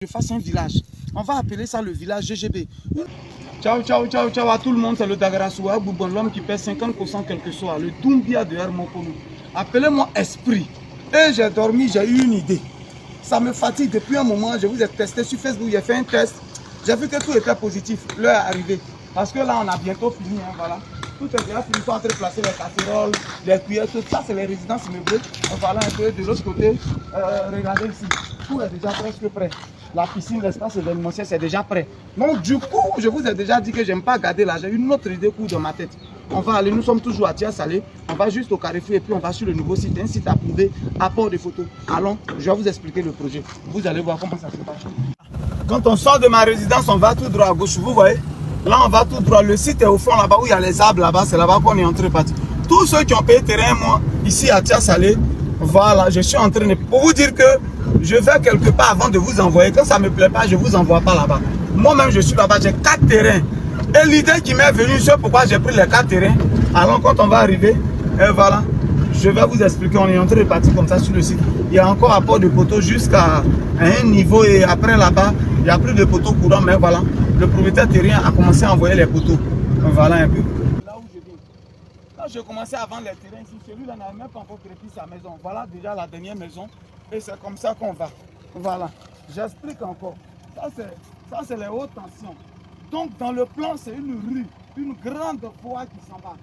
Je fasse un village. On va appeler ça le village GGB. Ciao, ciao, ciao, ciao à tout le monde. C'est le Dagarassoua, Boubon, l'homme qui pèse 50% quel que soit. Le Doumbia de Hermokonou. Appelez-moi esprit. Et j'ai dormi, j'ai eu une idée. Ça me fatigue depuis un moment. Je vous ai testé sur Facebook, j'ai fait un test. J'ai vu que tout était positif. L'heure est arrivée. Parce que là, on a bientôt fini. Hein, voilà. Tout est déjà fini. Ils sont en train de placer les casseroles, les cuillères, tout ça, c'est les résidences meublées. Voilà un peu de l'autre côté. Regardez ici. Tout est déjà presque prêt. La piscine, l'espace événementiel, c'est déjà prêt. Donc, du coup, je vous ai déjà dit que je n'aime pas garder là. J'ai une autre idée dans ma tête. On va aller, nous sommes toujours à Tia-Salé. On va juste au Carrefour et puis on va sur le nouveau site. Un site approuvé, apport de photos. Allons, je vais vous expliquer le projet. Vous allez voir comment ça se passe. Quand on sort de ma résidence, on va tout droit à gauche. Vous voyez? Là, on va tout droit. Le site est au fond là-bas où il y a les arbres là-bas. C'est là-bas qu'on est entré parti. Tous ceux qui ont payé terrain, moi, ici à Tia-Salé, voilà, je suis en train de... Pour vous dire que je vais quelque part avant de vous envoyer. Quand ça ne me plaît pas, je ne vous envoie pas là-bas. Moi-même, je suis là-bas. J'ai 4 terrains. Et l'idée qui m'est venue, c'est pourquoi j'ai pris les 4 terrains. Alors, quand on va arriver, et voilà, je vais vous expliquer. On est en train de partir comme ça sur le site. Il y a encore apport de poteaux jusqu'à un niveau. Et après, là-bas, il n'y a plus de poteaux courants. Mais voilà, le propriétaire terrien a commencé à envoyer les poteaux. Voilà un peu. Là où je viens. Quand j'ai commencé à vendre les terrains ici, celui-là n'a même pas encore créé sa maison. Voilà déjà la dernière maison. Et c'est comme ça qu'on va. Voilà. J'explique encore. Ça, c'est les hautes tensions. Donc, dans le plan, c'est une rue, une grande voie qui s'en va.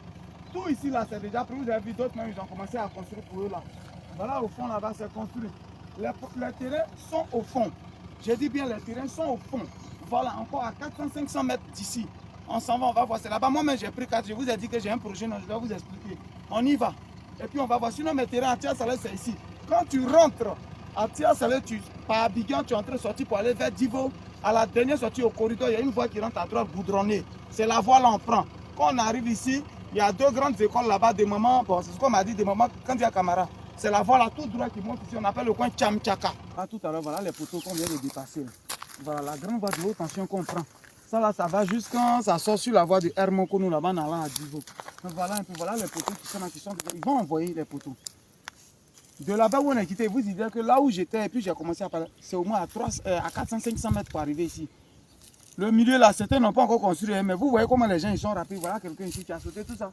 Tout ici, là, c'est déjà pris. Vous avez vu d'autres, même, ils ont commencé à construire pour eux, là. Voilà, au fond, là-bas, c'est construit. Les terrains sont au fond. J'ai dit bien, les terrains sont au fond. Voilà, encore à 400-500 mètres d'ici. On s'en va, on va voir. C'est là-bas. Moi-même, j'ai pris 4. Je vous ai dit que j'ai un projet, je vais vous expliquer. On y va. Et puis, on va voir. Sinon, mes terrains à Tia-Salé, c'est ici. Quand tu rentres à Tia-Salé, par Abidjan, tu es en train de sortir pour aller vers Divo. À la dernière sortie au corridor, il y a une voie qui rentre à droite, goudronnée. C'est la voie là, on prend. Quand on arrive ici, il y a 2 grandes écoles là-bas, des mamans. Bon, c'est ce qu'on m'a dit, des mamans, quand il y a Camara. C'est la voie là, tout droit qui monte ici. On appelle le coin Tchamtchaka. Là, tout à l'heure, voilà les poteaux qu'on vient de dépasser. Voilà la grande voie de haute tension qu'on prend. Ça là, ça va jusqu'à ça sort sur la voie de Hermokonou là-bas, en allant à Divo. Voilà un peu, voilà les poteaux qui sont là, ils vont envoyer les poteaux. De là-bas où on a quitté, vous dites que là où j'étais, et puis j'ai commencé à parler, c'est au moins à 400-500 mètres pour arriver ici. Le milieu là, certains n'ont pas encore construit, mais vous voyez comment les gens ils sont rapides. Voilà quelqu'un ici qui a sauté tout ça.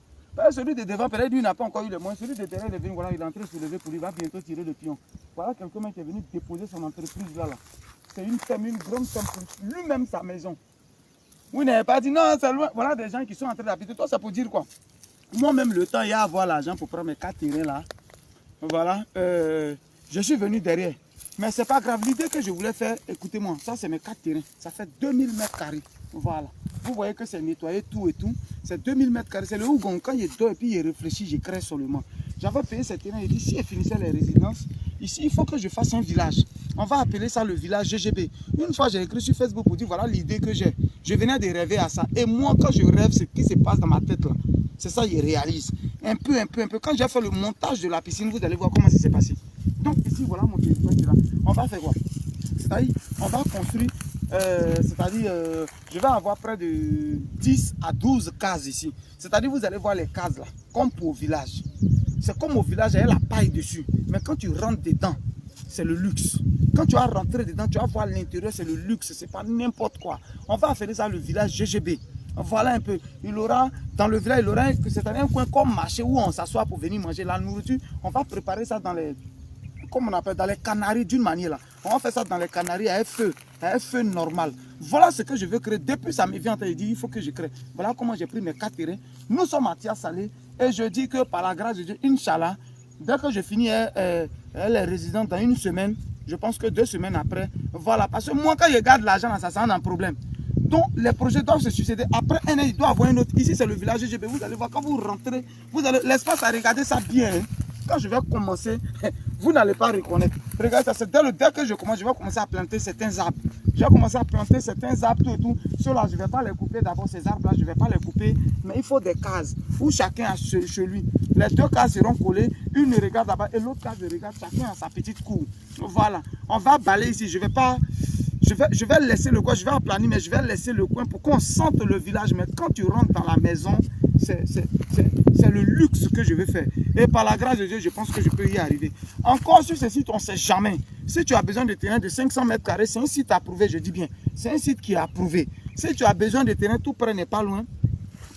Celui de devant, peut-être lui n'a pas encore eu le moins. Celui de derrière, il est venu, voilà, il est en train de se lever pour lui, il va bientôt tirer le pion. Voilà quelqu'un qui est venu déposer son entreprise là. C'est une ferme, une grande ferme pour lui-même sa maison. Vous n'avez pas dit non, c'est loin. Voilà des gens qui sont en train d'habiter. Toi, ça peut dire quoi? Moi-même, le temps, il y a à avoir l'argent pour prendre mes 4 terrains là. Voilà, je suis venu derrière. Mais c'est pas grave. L'idée que je voulais faire, écoutez-moi, ça c'est mes 4 terrains. Ça fait 2000 mètres carrés. Voilà. Vous voyez que c'est nettoyé tout et tout. C'est 2000 mètres carrés. C'est le Ougon. Quand il dort et puis il réfléchit, je crée seulement. J'avais payé ces terrains. Il dit si elle finissait les résidences, ici il faut que je fasse un village. On va appeler ça le village GGB. Une fois j'ai écrit sur Facebook pour dire voilà l'idée que j'ai. Je venais de rêver à ça. Et moi quand je rêve, ce qui se passe dans ma tête là, c'est ça je réalise. Un peu. Quand j'ai fait le montage de la piscine, vous allez voir comment ça s'est passé. Donc ici voilà mon territoire qui est là. On va faire quoi? C'est-à-dire on va construire, je vais avoir près de 10 à 12 cases ici. C'est-à-dire vous allez voir les cases là, comme pour au village. C'est comme au village, il y a la paille dessus. Mais quand tu rentres dedans, c'est le luxe. Quand tu vas rentrer dedans, tu vas voir l'intérieur, c'est le luxe, c'est pas n'importe quoi. On va faire ça le village GGB. Voilà un peu. Il aura, dans le village, il aura un coin comme marché où on s'assoit pour venir manger la nourriture. On va préparer ça dans les, comme on appelle, dans les canaries d'une manière là. On va faire ça dans les canaries à un feu normal. Voilà ce que je veux créer. Depuis ça me vient en tête, il dit il faut que je crée. Voilà comment j'ai pris mes 4 terrains. Nous sommes à Tia-Salé et je dis que par la grâce de Dieu, Inch'Allah, dès que je finis les résidents dans une semaine, je pense que 2 semaines après, voilà. Parce que moi quand je garde l'argent, ça sent un problème. Donc les projets doivent se succéder. Après un an, il doit avoir un autre. Ici, c'est le village GGB. Vous allez voir, quand vous rentrez, vous allez l'espace à regarder ça bien. Hein. Quand je vais commencer, vous n'allez pas reconnaître. Regardez ça, c'est dès que je commence, je vais commencer à planter certains arbres. Je vais commencer à planter certains arbres, tout et tout. Ceux-là, je ne vais pas les couper. D'abord, ces arbres-là, je ne vais pas les couper. Mais il faut des cases où chacun a chez lui. Les 2 cases seront collées. Une regarde là-bas et l'autre case, je regarde. Chacun a sa petite cour. Voilà. On va balayer ici. Je vais laisser le coin. Je vais aplanir, mais je vais laisser le coin pour qu'on sente le village. Mais quand tu rentres dans la maison, c'est le luxe que je vais faire. Et par la grâce de Dieu, je pense que je peux y arriver. Encore sur ce site, on ne sait jamais. Si tu as besoin de terrain de 500 mètres carrés, c'est un site approuvé, je dis bien. C'est un site qui est approuvé. Si tu as besoin de terrain tout près, n'est pas loin,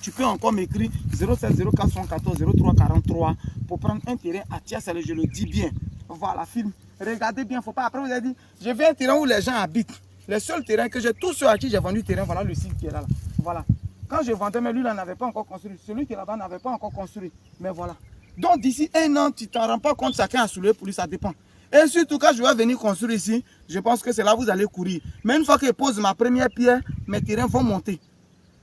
tu peux encore m'écrire 07 0414 03 43 pour prendre un terrain à Tiasalé, je le dis bien. Voilà, film. Regardez bien, il ne faut pas. Après, vous avez dit, je veux un terrain où les gens habitent. Les seuls terrains que j'ai, tous ceux à qui j'ai vendu terrain, voilà le site qui est là. Voilà. Quand je vendais, mais lui, il n'avait pas encore construit. Celui qui est là-bas n'avait pas encore construit. Mais voilà. Donc, d'ici un an, tu ne t'en rends pas compte, chacun a soulevé pour lui, ça dépend. Et surtout, quand je vais venir construire ici, je pense que c'est là où vous allez courir. Mais une fois que je pose ma première pierre, mes terrains vont monter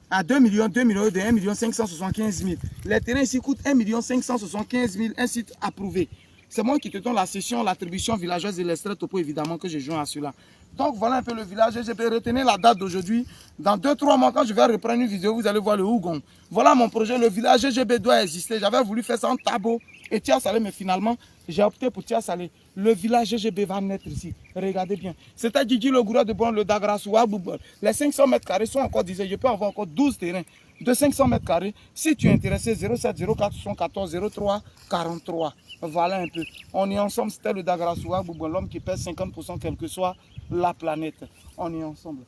à 2 millions, de 1 575 000. Les terrains ici coûtent 1 575 000, un site approuvé. C'est moi qui te donne la session, l'attribution villageoise et l'extrait topo, évidemment, que je joins à cela. Donc, voilà un peu le village. Je peux retenir la date d'aujourd'hui. Dans 2-3 mois, quand je vais reprendre une vidéo, vous allez voir le Ougon. Voilà mon projet. Le village GGB doit exister. J'avais voulu faire ça en Tabo et Tiasalé, mais finalement, j'ai opté pour Tiasalé. Le village GGB va naître ici. Regardez bien. C'est à Djidji, le Goura de Bon, le Dagrasoua, Boubol. Les 500 mètres carrés sont encore, disais, je peux avoir encore 12 terrains de 500 mètres carrés. Si tu es intéressé, 07 04 74 03 43. Voilà un peu. On est ensemble, c'était le Dagrasoua, Boubol, l'homme qui pèse 50%, quelle que soit la planète. On est ensemble.